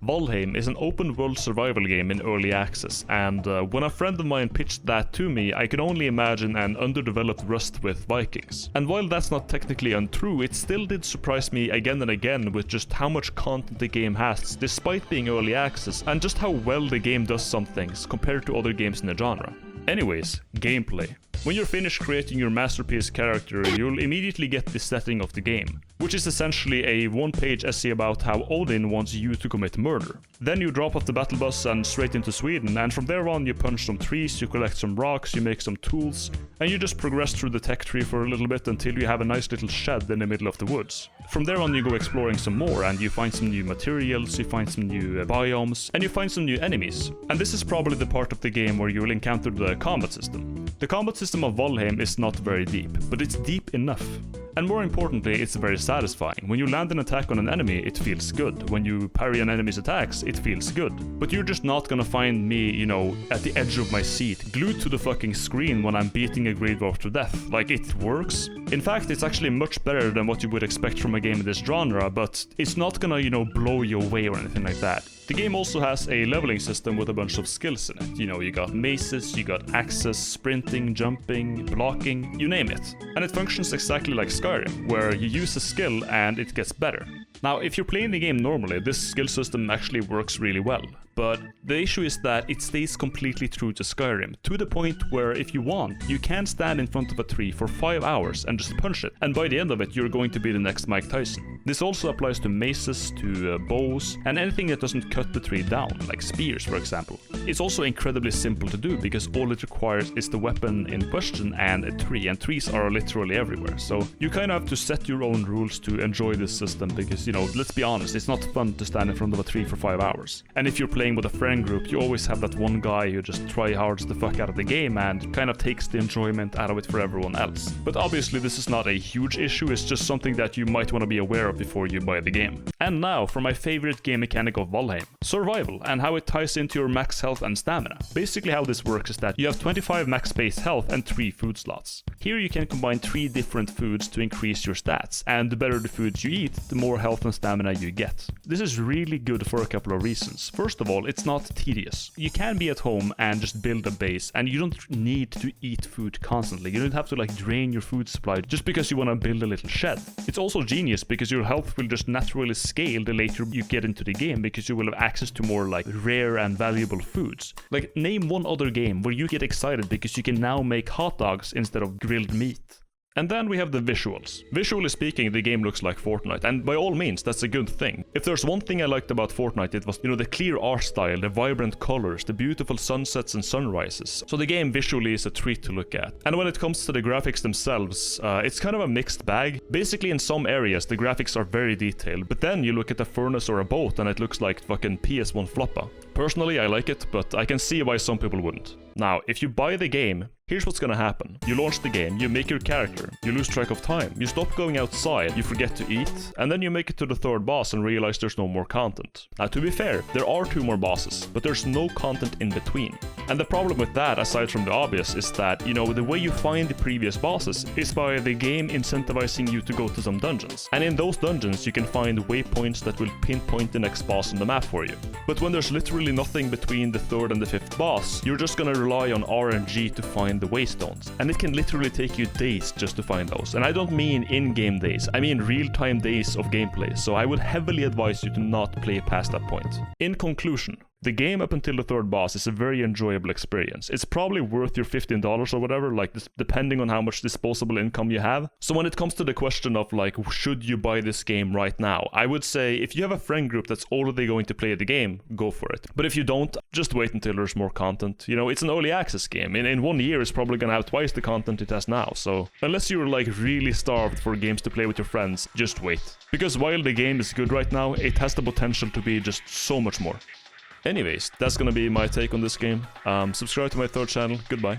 Valheim is an open-world survival game in early access, and when a friend of mine pitched that to me, I could only imagine an underdeveloped Rust with Vikings. And while that's not technically untrue, it still did surprise me again and again with just how much content the game has, despite being early access, and just how well the game does some things compared to other games in the genre. Anyways, gameplay. When you're finished creating your masterpiece character, you'll immediately get the setting of the game, which is essentially a one-page essay about how Odin wants you to commit murder. Then you drop off the battle bus and straight into Sweden, and from there on you punch some trees, you collect some rocks, you make some tools, and you just progress through the tech tree for a little bit until you have a nice little shed in the middle of the woods. From there on you go exploring some more, and you find some new materials, you find some new biomes, and you find some new enemies. And this is probably the part of the game where you will encounter the combat system. The combat system of Valheim is not very deep, but it's deep enough. And more importantly, it's very satisfying. When you land an attack on an enemy, it feels good. When you parry an enemy's attacks, it feels good. But you're just not gonna find me, you know, at the edge of my seat, glued to the fucking screen when I'm beating a Great Dwarf to death. Like, it works. In fact, it's actually much better than what you would expect from a game in this genre, but it's not gonna, you know, blow you away or anything like that. The game also has a leveling system with a bunch of skills in it. You know, you got maces, you got axes, sprinting, jumping, blocking, you name it. And it functions exactly like Skyrim, where you use a skill and it gets better. Now, if you're playing the game normally, this skill system actually works really well. But the issue is that it stays completely true to Skyrim, to the point where if you want, you can stand in front of a tree for 5 hours and just punch it, and by the end of it you're going to be the next Mike Tyson. This also applies to maces, to bows, and anything that doesn't cut the tree down, like spears for example. It's also incredibly simple to do because all it requires is the weapon in question and a tree, and trees are literally everywhere, so you kind of have to set your own rules to enjoy this system because, you know, let's be honest, it's not fun to stand in front of a tree for 5 hours. And if you're playing with a friend group, you always have that one guy who just tryhards the fuck out of the game and kind of takes the enjoyment out of it for everyone else. But obviously this is not a huge issue, it's just something that you might want to be aware of before you buy the game. And now for my favorite game mechanic of Valheim, survival, and how it ties into your max health and stamina. Basically how this works is that you have 25 max base health and 3 food slots. Here you can combine 3 different foods to increase your stats, and the better the foods you eat, the more health and stamina you get. This is really good for a couple of reasons. First of all, it's not tedious. You can be at home and just build a base, and you don't need to eat food constantly. You don't have to like drain your food supply just because you want to build a little shed. It's also genius because your health will just naturally scale the later you get into the game because you will have access to more like rare and valuable foods. Like, name one other game where you get excited because you can now make hot dogs instead of grilled meat. And then we have the visuals. Visually speaking, the game looks like Fortnite, and by all means, that's a good thing. If there's one thing I liked about Fortnite, it was, you know, the clear art style, the vibrant colors, the beautiful sunsets and sunrises. So the game visually is a treat to look at. And when it comes to the graphics themselves, it's kind of a mixed bag. Basically, in some areas, the graphics are very detailed, but then you look at a furnace or a boat and it looks like fucking PS1 Floppa. Personally, I like it, but I can see why some people wouldn't. Now, if you buy the game, here's what's gonna happen. You launch the game, you make your character, you lose track of time, you stop going outside, you forget to eat, and then you make it to the 3rd boss and realize there's no more content. Now, to be fair, there are 2 more bosses, but there's no content in between. And the problem with that, aside from the obvious, is that, you know, the way you find the previous bosses is by the game incentivizing you to go to some dungeons. And in those dungeons, you can find waypoints that will pinpoint the next boss on the map for you. But when there's literally nothing between the 3rd and the 5th boss, you're just gonna rely on RNG to find the waystones. And it can literally take you days just to find those. And I don't mean in-game days, I mean real-time days of gameplay, so I would heavily advise you to not play past that point. In conclusion, the game up until the 3rd boss is a very enjoyable experience. It's probably worth your $15 or whatever, like this, depending on how much disposable income you have. So when it comes to the question of like, should you buy this game right now? I would say if you have a friend group that's already going to play the game, go for it. But if you don't, just wait until there's more content. You know, it's an early access game. In 1 year, it's probably gonna have twice the content it has now. So unless you're like really starved for games to play with your friends, just wait. Because while the game is good right now, it has the potential to be just so much more. Anyways, that's gonna be my take on this game. Subscribe to my 3rd channel. Goodbye.